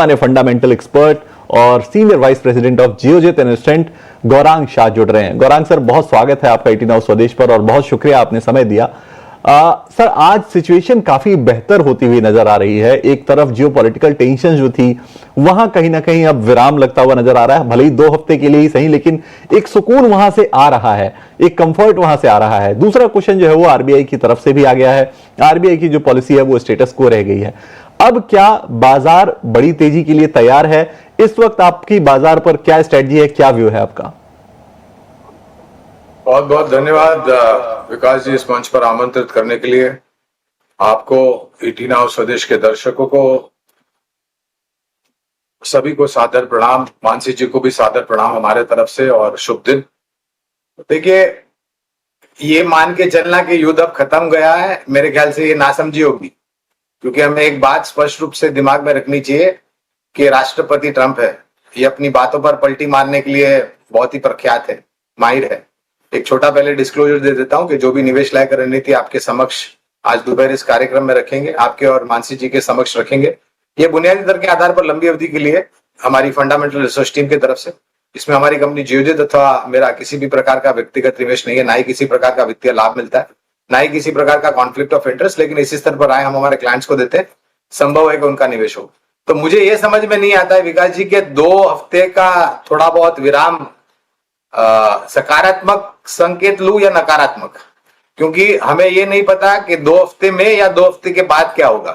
Fundamental expert और senior vice president of Geojit investment Gaurang Shah जुड़ रहे हैं। गौरांग सर, बहुत स्वागत है आपका 18 हाउस स्वदेश पर और बहुत शुक्रिया आपने समय दिया। सर, आज सिचुएशन काफी बेहतर होती हुई नजर आ रही है। एक तरफ जियोपॉलिटिकल टेंशन जो थी वहां कहीं ना कहीं अब विराम लगता हुआ नजर आ रहा है, भले ही 2 हफ्ते के लिए ही सही, लेकिन एक सुकून वहां से आ रहा है, एक कंफर्ट वहां से आ रहा है। दूसरा क्वेश्चन जो है वो आरबीआई की तरफ से भी आ गया है। आरबीआई की जो पॉलिसी है वो स्टेटस को रह गई है। अब क्या बाजार बड़ी तेजी के लिए तैयार है? इस वक्त आपकी बाजार पर क्या स्ट्रेटजी है, क्या व्यू है आपका? बहुत बहुत धन्यवाद विकास जी, इस मंच पर आमंत्रित करने के लिए। आपको 18 हाउस स्वदेश के दर्शकों को सभी को सादर प्रणाम, मानसी जी को भी सादर प्रणाम हमारे तरफ से और शुभ दिन। देखिए, ये मान के चलना कि युद्ध अब खत्म गया है, मेरे ख्याल से ये नासमझी होगी, क्योंकि हमें एक बात स्पष्ट रूप से दिमाग में रखनी चाहिए कि राष्ट्रपति ट्रंप है, ये अपनी बातों पर पलटी मारने के लिए बहुत ही प्रख्यात है, माहिर है। एक छोटा पहले डिस्क्लोजर दे देता हूं कि जो भी निवेश लायक रणनीति आपके समक्ष आज दोपहर इस कार्यक्रम में रखेंगे, आपके और मानसी जी के समक्ष रखेंगे, ये बुनियादी दर के आधार पर लंबी अवधि के लिए हमारी फंडामेंटल रिसर्च टीम की तरफ से, इसमें हमारी कंपनी जियोजेट अथवा मेरा किसी भी प्रकार का व्यक्तिगत निवेश नहीं है, ना ही किसी प्रकार का वित्तीय लाभ मिलता है, ना ही किसी प्रकार का कॉन्फ्लिक्ट ऑफ इंटरेस्ट, लेकिन इसी स्तर पर आए हम हमारे क्लाइंट्स को देते हैं, संभव है कि उनका निवेश हो। तो मुझे ये समझ में नहीं आता है विकास जी के 2 हफ्ते का थोड़ा बहुत विराम सकारात्मक संकेत लूं या नकारात्मक, क्योंकि हमें ये नहीं पता कि 2 हफ्ते में या 2 हफ्ते के बाद क्या होगा।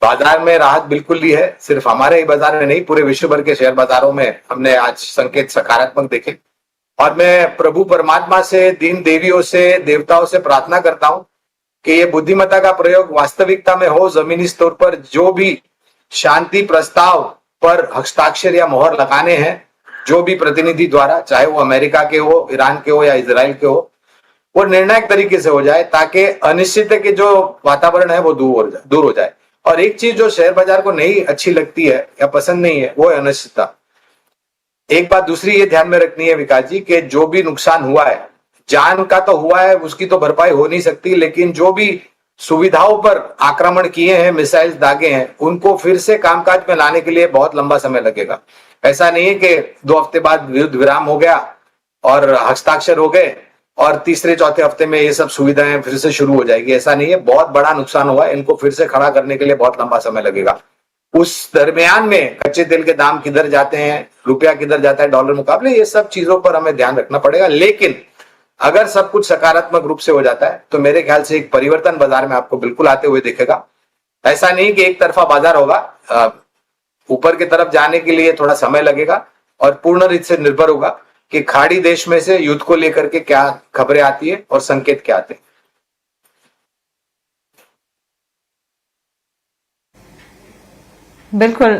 बाजार में राहत बिल्कुल ही है, सिर्फ हमारे ही बाजार में नहीं, पूरे विश्व भर के शेयर बाजारों में हमने आज संकेत सकारात्मक देखे। और मैं प्रभु परमात्मा से, दीन देवियों से, देवताओं से प्रार्थना करता हूं कि ये बुद्धिमत्ता का प्रयोग वास्तविकता में हो। जमीनी स्तर पर जो भी शांति प्रस्ताव पर हस्ताक्षर या मोहर लगाने हैं, जो भी प्रतिनिधि द्वारा, चाहे वो अमेरिका के हो, ईरान के हो या इजराइल के हो, वो निर्णायक तरीके से हो जाए, ताकि अनिश्चित के जो वातावरण है वो दूर हो जाए। और एक चीज जो शेयर बाजार को नहीं अच्छी लगती है या पसंद नहीं है, वो है अनिश्चितता। एक बात दूसरी ये ध्यान में रखनी है विकास जी कि जो भी नुकसान हुआ है, जान का तो हुआ है, उसकी तो भरपाई हो नहीं सकती, लेकिन जो भी सुविधाओं पर आक्रमण किए हैं, मिसाइल दागे हैं, उनको फिर से कामकाज में लाने के लिए बहुत लंबा समय लगेगा। ऐसा नहीं है कि 2 हफ्ते बाद युद्ध विराम हो गया और हस्ताक्षर हो गए और तीसरे चौथे हफ्ते में ये सब सुविधाएं फिर से शुरू हो जाएगी, ऐसा नहीं है। बहुत बड़ा नुकसान हुआ है, इनको फिर से खड़ा करने के लिए बहुत लंबा समय लगेगा। उस दरमियान में कच्चे तेल के दाम किधर जाते हैं, रुपया किधर जाता है डॉलर मुकाबले, ये सब चीजों पर हमें ध्यान रखना पड़ेगा। लेकिन अगर सब कुछ सकारात्मक रूप से हो जाता है तो मेरे ख्याल से एक परिवर्तन बाजार में आपको बिल्कुल आते हुए दिखेगा। ऐसा नहीं कि एक तरफा बाजार होगा, ऊपर की तरफ जाने के लिए थोड़ा समय लगेगा और पूर्ण रूप से निर्भर होगा कि खाड़ी देश में से युद्ध को लेकर के क्या खबरें आती है और संकेत क्या आते हैं। बिल्कुल।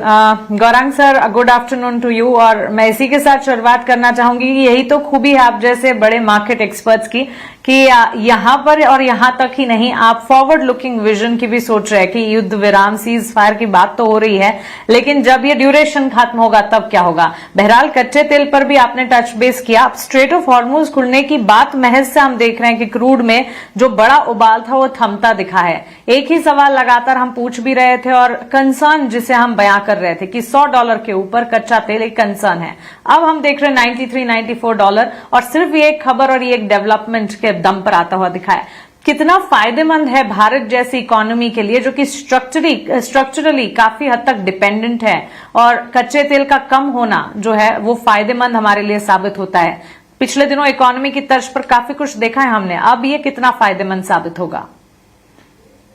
Gaurang sir, good afternoon to you. और मैं इसी के साथ शुरुआत करना चाहूंगी कि यही तो खूबी है आप जैसे बड़े मार्केट एक्सपर्ट्स की कि यहां पर और यहां तक ही नहीं, आप फॉरवर्ड लुकिंग विजन की भी सोच रहे हैं कि युद्ध विराम, सीज फायर की बात तो हो रही है, लेकिन जब ये ड्यूरेशन खत्म होगा तब क्या होगा। बहरहाल कच्चे तेल पर भी आपने टच बेस किया। स्ट्रेट ऑफ हॉर्मुज खुलने की बात महज से हम देख रहे हैं कि क्रूड में जो बड़ा उबाल था वो थमता दिखा है। एक ही सवाल लगातार हम पूछ भी रहे थे और कंसर्न जिसे हम बयां कर रहे थे कि $100 के ऊपर कच्चा तेल एक कंसर्न है। अब हम देख रहे हैं $93-94 और सिर्फ ये एक खबर और ये एक डेवलपमेंट के दम पर आता हुआ दिखा है। कितना फायदेमंद है भारत जैसी इकोनॉमी के लिए जो कि स्ट्रक्चरली काफी हद तक डिपेंडेंट है, और कच्चे तेल का कम होना जो है वो फायदेमंद हमारे लिए साबित होता है। पिछले दिनों इकोनॉमी की तर्ज पर काफी कुछ देखा है हमने, अब ये कितना फायदेमंद साबित होगा?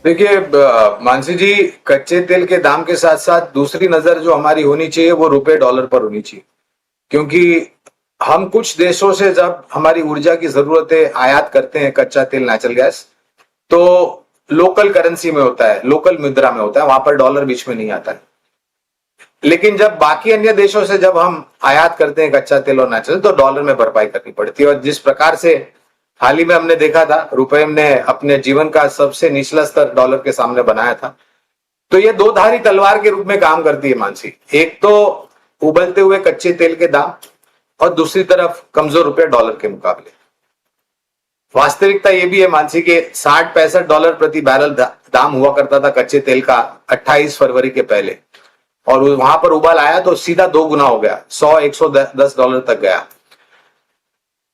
देखिए मानसी जी, कच्चे तेल के दाम के साथ साथ दूसरी नजर जो हमारी होनी चाहिए वो रुपए डॉलर पर होनी चाहिए, क्योंकि हम कुछ देशों से जब हमारी ऊर्जा की जरूरतें आयात करते हैं, कच्चा तेल, नेचुरल गैस, तो लोकल करेंसी में होता है, लोकल मुद्रा में होता है, वहां पर डॉलर बीच में नहीं आता है। लेकिन जब बाकी अन्य देशों से जब हम आयात करते हैं कच्चा तेल और नेचुरल, तो डॉलर में भरपाई करनी पड़ती है। और जिस प्रकार से हाल ही में हमने देखा था, रुपए ने अपने जीवन का सबसे निचला स्तर डॉलर के सामने बनाया था, तो ये 2 धारी तलवार के रूप में काम करती है मानसी। एक तो उबलते हुए कच्चे तेल के दाम और दूसरी तरफ कमजोर रुपया डॉलर के मुकाबले। वास्तविकता ये भी है मानसी के $60-65 प्रति बैरल दाम हुआ करता था कच्चे तेल का 28 फरवरी के पहले, और वहां पर उबाल आया तो सीधा 2 गुना हो गया, 100-110 डॉलर तक गया।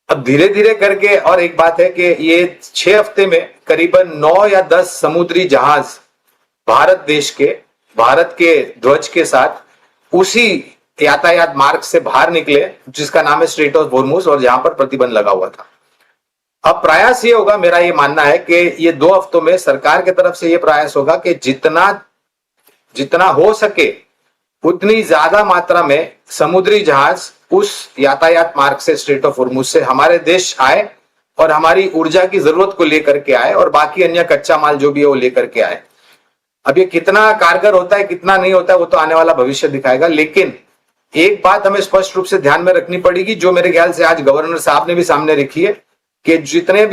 अब धीरे धीरे करके, और एक बात है कि ये 6 हफ्ते में करीबन 9 या 10 समुद्री जहाज भारत के ध्वज के साथ उसी यातायात मार्ग से बाहर निकले जिसका नाम है स्ट्रेट ऑफ होर्मुज, और जहां पर प्रतिबंध लगा हुआ था। अब प्रयास ये होगा, मेरा ये मानना है कि ये 2 हफ्तों में सरकार की तरफ से ये प्रयास होगा कि जितना हो सके उतनी ज्यादा मात्रा में समुद्री जहाज उस यातायात मार्ग से स्ट्रेट ऑफ होर्मुज से हमारे देश आए और हमारी ऊर्जा की जरूरत को लेकर के आए, और बाकी अन्य कच्चा माल जो भी है वो लेकर के आए। अब ये कितना कारगर होता है कितना नहीं होता है वो तो आने वाला भविष्य दिखाएगा, लेकिन एक बात हमें स्पष्ट रूप से ध्यान में रखनी पड़ेगी, जो मेरे ख्याल से आज गवर्नर साहब ने भी सामने रखी है, कि जितना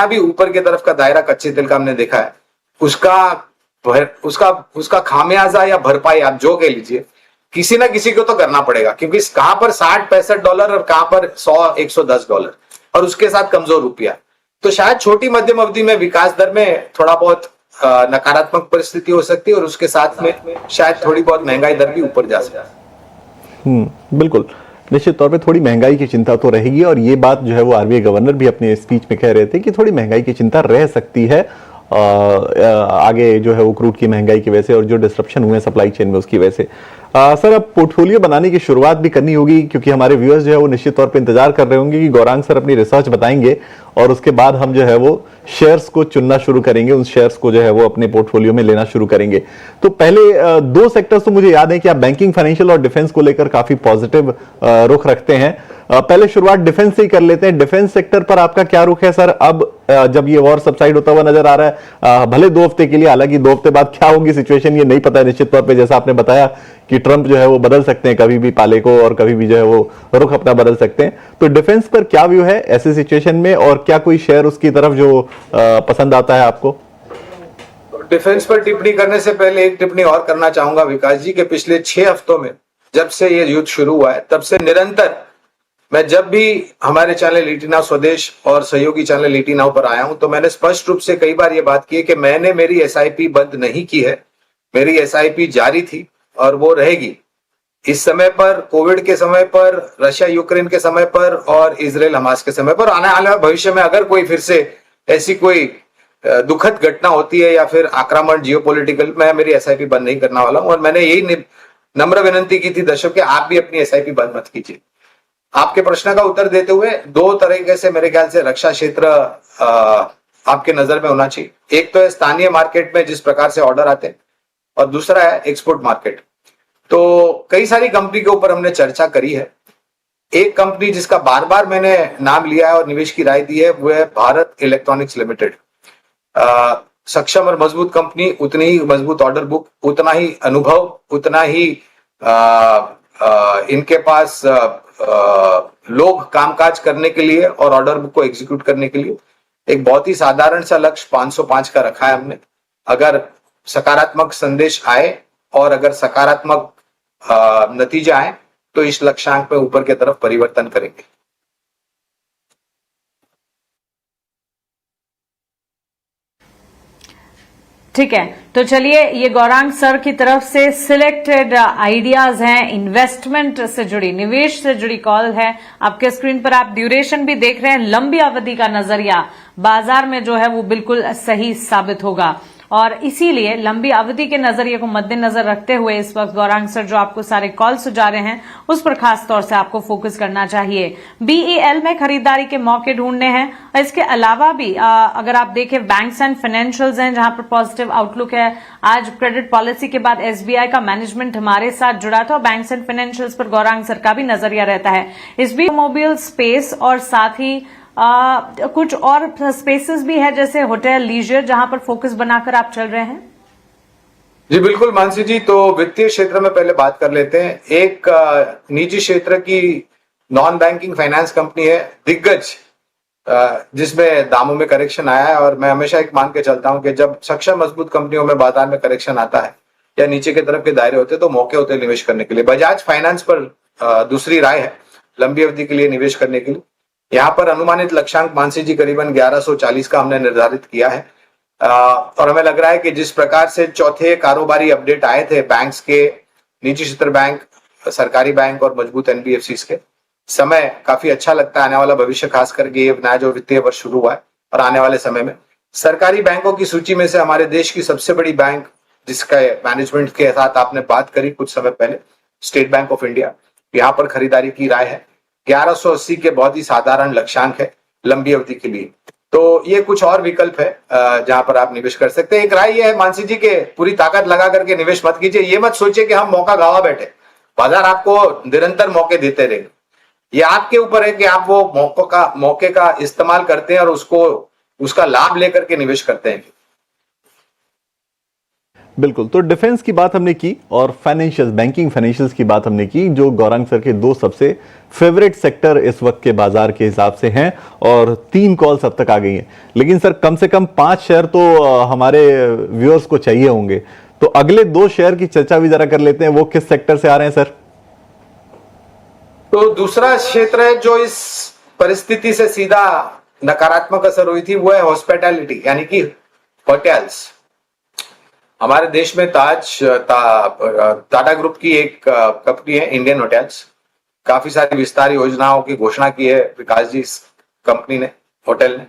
भी ऊपर की तरफ का दायरा कच्चे तेल का हमने देखा है, उसका खामियाजा या भरपाई आप जो कह लीजिए, किसी ना किसी को तो करना पड़ेगा, क्योंकि कहां पर 60-65 डॉलर और कहां पर 100-110 डॉलर, और उसके साथ कमजोर रुपया, तो शायद छोटी मध्यम अवधि में विकास दर में थोड़ा बहुत नकारात्मक परिस्थिति हो सकती है, और उसके साथ में शायद थोड़ी बहुत महंगाई दर भी ऊपर जा सकती है। बिल्कुल, निश्चित तौर पे थोड़ी महंगाई की चिंता तो रहेगी, और ये बात जो है वो आरबीआई गवर्नर भी अपने स्पीच में कह रहे थे कि थोड़ी महंगाई की चिंता रह सकती है आगे जो है वो क्रूड की महंगाई की वजह से और जो डिसरप्शन हुए सप्लाई चेन में उसकी वजह से। सर, अब पोर्टफोलियो बनाने की शुरुआत भी करनी होगी, क्योंकि हमारे व्यूअर्स जो है वो निश्चित तौर पे इंतजार कर रहे होंगे कि गौरांग सर अपनी रिसर्च बताएंगे, और उसके बाद हम जो है वो शेयर्स को चुनना शुरू करेंगे, उन शेयर्स को जो है वो अपने पोर्टफोलियो में लेना शुरू करेंगे। तो पहले 2 सेक्टर्स तो मुझे याद है कि आप बैंकिंग, फाइनेंशियल और डिफेंस को लेकर काफी पॉजिटिव रुख रखते हैं। पहले शुरुआत डिफेंस से ही कर लेते हैं। डिफेंस सेक्टर पर आपका क्या रुख है सर, अब जब ये वॉर सबसाइड होता हुआ नजर आ रहा है, भले 2 हफ्ते के लिए, हालांकि 2 हफ्ते बाद क्या होगी सिचुएशन ये नहीं पता है निश्चित तौर पे, जैसा आपने बताया कि ट्रंप जो है वो बदल सकते हैं कभी भी पाले को, और कभी भी जो है वो रुख अपना बदल सकते हैं। तो डिफेंस पर क्या व्यू है ऐसे सिचुएशन में, और क्या कोई शेयर उसकी तरफ जो पसंद आता है आपको? डिफेंस पर टिप्पणी करने से पहले एक टिप्पणी और करना चाहूंगा विकास जी, के पिछले 6 हफ्तों में जब से ये युद्ध शुरू हुआ है तब से निरंतर मैं जब भी हमारे चैनल लिटी नाउ स्वदेश और सहयोगी चैनल लिटी नाउ पर आया हूं, तो मैंने स्पष्ट रूप से कई बार ये बात की है कि मैंने मेरी एसआईपी बंद नहीं की है, मेरी एसआईपी जारी थी और वो रहेगी। इस समय पर, कोविड के समय पर, रशिया यूक्रेन के समय पर, और इजराइल हमास के समय पर, आने वाले भविष्य में अगर कोई फिर से ऐसी कोई दुखद घटना होती है या फिर आक्रमण जियोपॉलिटिकल, मैं मेरी एसआईपी बंद नहीं करने वाला हूं। और मैंने यही नम्र विनंती की थी दर्शक के, आप भी अपनी एसआईपी बंद मत कीजिए। आपके प्रश्न का उत्तर देते हुए 2 तरीके से मेरे ख्याल से रक्षा क्षेत्र आपके नजर में होना चाहिए। एक तो है स्थानीय मार्केट में जिस प्रकार से ऑर्डर आते हैं, और दूसरा है एक्सपोर्ट मार्केट। तो कई सारी कंपनी के ऊपर हमने चर्चा करी है। एक कंपनी जिसका बार बार मैंने नाम लिया है और निवेश की राय दी है वो है भारत इलेक्ट्रॉनिक्स लिमिटेड। सक्षम और मजबूत कंपनी, उतनी ही मजबूत ऑर्डर बुक, उतना ही अनुभव, उतना ही इनके पास लोग कामकाज करने के लिए और ऑर्डर बुक को एग्जीक्यूट करने के लिए। एक बहुत ही साधारण सा लक्ष्य 505 का रखा है हमने। अगर सकारात्मक संदेश आए और अगर सकारात्मक नतीजे आए तो इस लक्ष्यांक में ऊपर की तरफ परिवर्तन करेंगे। ठीक है, तो चलिए, ये गौरांग सर की तरफ से सिलेक्टेड आइडियाज हैं, इन्वेस्टमेंट से जुड़ी, निवेश से जुड़ी कॉल है। आपके स्क्रीन पर आप ड्यूरेशन भी देख रहे हैं। लंबी अवधि का नजरिया बाजार में जो है वो बिल्कुल सही साबित होगा, और इसीलिए लंबी अवधि के नजरिए को मद्देनजर रखते हुए इस वक्त गौरांग सर जो आपको सारे कॉल सुझा रहे हैं उस पर खास तौर से आपको फोकस करना चाहिए। बीईएल में खरीदारी के मौके ढूंढने हैं, और इसके अलावा भी अगर आप देखें बैंक्स एंड फाइनेंशियल्स हैं जहां पर पॉजिटिव आउटलुक है। आज क्रेडिट पॉलिसी के बाद एसबीआई का मैनेजमेंट हमारे साथ जुड़ा था, और बैंक्स एंड फाइनेंशियल्स पर गौरांग सर का भी नजरिया रहता है। इस बीच मोबाइल स्पेस और साथ ही कुछ और स्पेसेस भी है जैसे होटल, लीजर, जहां पर फोकस बनाकर आप चल रहे हैं। जी बिल्कुल मानसी जी, तो वित्तीय क्षेत्र में पहले बात कर लेते हैं। एक निजी क्षेत्र की नॉन बैंकिंग फाइनेंस कंपनी है दिग्गज, जिसमें दामों में करेक्शन आया है, और मैं हमेशा एक मान के चलता हूं कि जब सक्षम मजबूत कंपनियों में बाजार में करेक्शन आता है या नीचे की तरफ के दायरे होते हैं तो मौके होते हैं निवेश करने के लिए। बजाज फाइनेंस पर दूसरी राय है लंबी अवधि के लिए निवेश करने के लिए। यहाँ पर अनुमानित लक्ष्यांक मानसी जी करीबन 1140 का हमने निर्धारित किया है। और हमें लग रहा है कि जिस प्रकार से चौथे कारोबारी अपडेट आए थे बैंक्स के, निजी क्षेत्र बैंक, सरकारी बैंक और मजबूत एनबीएफसी के, समय काफी अच्छा लगता है। आने वाला भविष्य, खास करके ये नया जो वित्तीय वर्ष शुरू हुआ है और आने वाले समय में सरकारी बैंकों की सूची में से हमारे देश की सबसे बड़ी बैंक, जिसका मैनेजमेंट के साथ आपने बात करी कुछ समय पहले, स्टेट बैंक ऑफ इंडिया, यहाँ पर खरीदारी की राय है। 1180 के बहुत ही साधारण लक्ष्यांक है लंबी अवधि के लिए। तो ये कुछ और विकल्प है जहां पर आप निवेश कर सकते हैं। एक राय ये है मानसी जी के पूरी ताकत लगा करके निवेश मत कीजिए। ये मत सोचिए कि हम मौका गवा बैठे, बाजार आपको निरंतर मौके देते रहेंगे। ये आपके ऊपर है कि आप वो मौके का इस्तेमाल करते हैं और उसका लाभ लेकर के निवेश करते हैं। बिल्कुल। तो डिफेंस की बात हमने की और फाइनेंशियल, बैंकिंग फाइनेंशियल्स की बात हमने की, जो गौरांग सर के दो सबसे फेवरेट सेक्टर इस वक्त के बाजार के हिसाब से हैं, और 3 कॉल्स अब तक आ गई हैं। लेकिन सर कम से कम 5 शेयर तो हमारे व्यूअर्स को चाहिए होंगे, तो अगले 2 शेयर की चर्चा भी जरा कर लेते हैं। वो किस सेक्टर से आ रहे हैं सर? तो दूसरा क्षेत्र है जो इस परिस्थिति से सीधा नकारात्मक असर हुई थी, वो है हॉस्पिटैलिटी, यानी कि होटल्स। हमारे देश में टाटा ग्रुप की एक कंपनी है इंडियन होटल्स। काफी सारी विस्तार योजनाओं की घोषणा की है विकास जी इस कंपनी ने, होटल ने।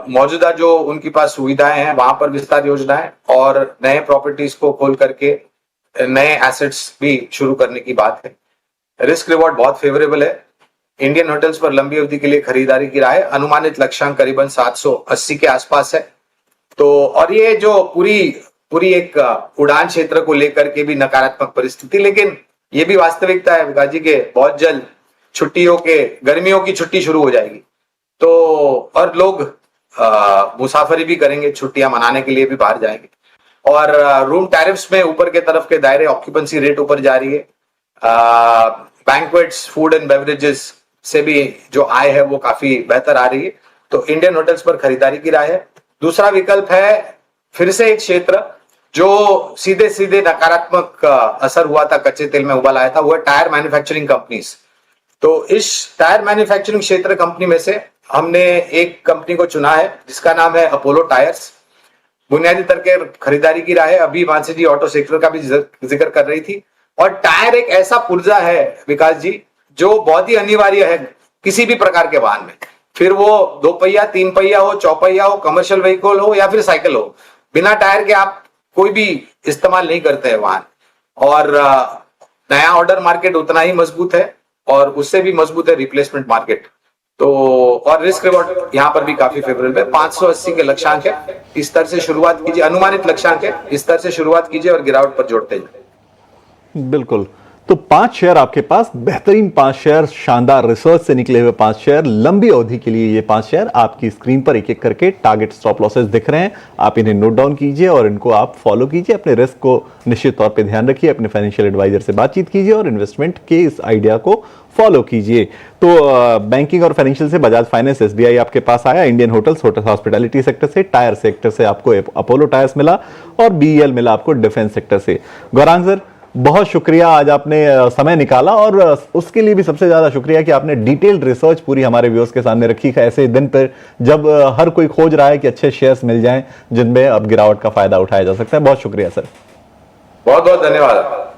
मौजूदा जो उनके पास सुविधाएं हैं वहां पर विस्तार योजनाएं और नए प्रॉपर्टीज को खोल करके नए एसेट्स भी शुरू करने की बात है। रिस्क रिवॉर्ड बहुत फेवरेबल है। इंडियन होटल्स पर लंबी अवधि के लिए खरीदारी की राय है। अनुमानित लक्ष्यांक करीबन 780 के आसपास है। तो और ये जो पूरी एक उड़ान क्षेत्र को लेकर के भी नकारात्मक परिस्थिति, लेकिन ये भी वास्तविकता है विकास जी के बहुत जल्द गर्मियों की छुट्टी शुरू हो जाएगी, तो और लोग मुसाफरी भी करेंगे, छुट्टियां मनाने के लिए भी बाहर जाएंगे। और रूम टैरिफ्स में ऊपर के तरफ के दायरे, ऑक्यूपेंसी रेट ऊपर जा रही है। बैंक्वेट्स, फूड एंड बेवरेजेस से भी जो आय है वो काफी बेहतर आ रही है। तो इंडियन होटल्स पर खरीदारी की राय है। दूसरा विकल्प है फिर से एक क्षेत्र जो सीधे नकारात्मक असर हुआ था, कच्चे तेल में उबाल आया था, वो है टायर मैन्युफैक्चरिंग कंपनीज। तो इस टायर मैन्युफैक्चरिंग क्षेत्र कंपनी में से हमने एक कंपनी को चुना है जिसका नाम है अपोलो टायर्स। बुनियादी तौर पर खरीदारी की राय है। अभी मानसी जी ऑटो सेक्टर का भी जिक्र कर रही थी। और टायर एक ऐसा पुर्जा है विकास जी जो बहुत ही अनिवार्य है किसी भी प्रकार के वाहन में, फिर वो 2 पहिया, 3 पहिया हो, चौपहिया हो, कमर्शियल व्हीकल हो या फिर साइकिल हो। बिना टायर के आप कोई भी इस्तेमाल नहीं करते हैं वाहन। और नया ऑर्डर मार्केट उतना ही मजबूत है और उससे भी मजबूत है रिप्लेसमेंट मार्केट। तो और रिस्क रिवॉर्ड यहाँ पर भी काफी फेवरेबल है। 580 के लक्ष्यांक है। इस स्तर से शुरुआत कीजिए, अनुमानित लक्ष्यांक है, इस स्तर से शुरुआत कीजिए और गिरावट पर जोड़ते जाइए। बिल्कुल। तो 5 शेयर आपके पास, बेहतरीन 5 शेयर, शानदार रिसर्च से निकले हुए 5 शेयर, लंबी अवधि के लिए ये 5 शेयर आपकी स्क्रीन पर एक एक करके टारगेट स्टॉप लॉसेस दिख रहे हैं। आप इन्हें नोट डाउन कीजिए और इनको आप फॉलो कीजिए। अपने रिस्क को निश्चित तौर पे ध्यान रखिए, अपने फाइनेंशियल एडवाइजर से बातचीत कीजिए और इन्वेस्टमेंट के इस आइडिया को फॉलो कीजिए। तो बैंकिंग और फाइनेंशियल से बजाज फाइनेंस, एसबीआई आपके पास आया, Indian hotels, hotel hospitality sector से, टायर सेक्टर से आपको अपोलो टायर्स मिला और बीईएल मिला आपको डिफेंस सेक्टर से। गौरांग सर बहुत शुक्रिया, आज आपने समय निकाला और उसके लिए भी सबसे ज्यादा शुक्रिया कि आपने डिटेल्ड रिसर्च पूरी हमारे व्यूअर्स के सामने रखी है, ऐसे दिन पर जब हर कोई खोज रहा है कि अच्छे शेयर्स मिल जाएं जिनमें अब गिरावट का फायदा उठाया जा सकता है। बहुत शुक्रिया सर। बहुत बहुत धन्यवाद।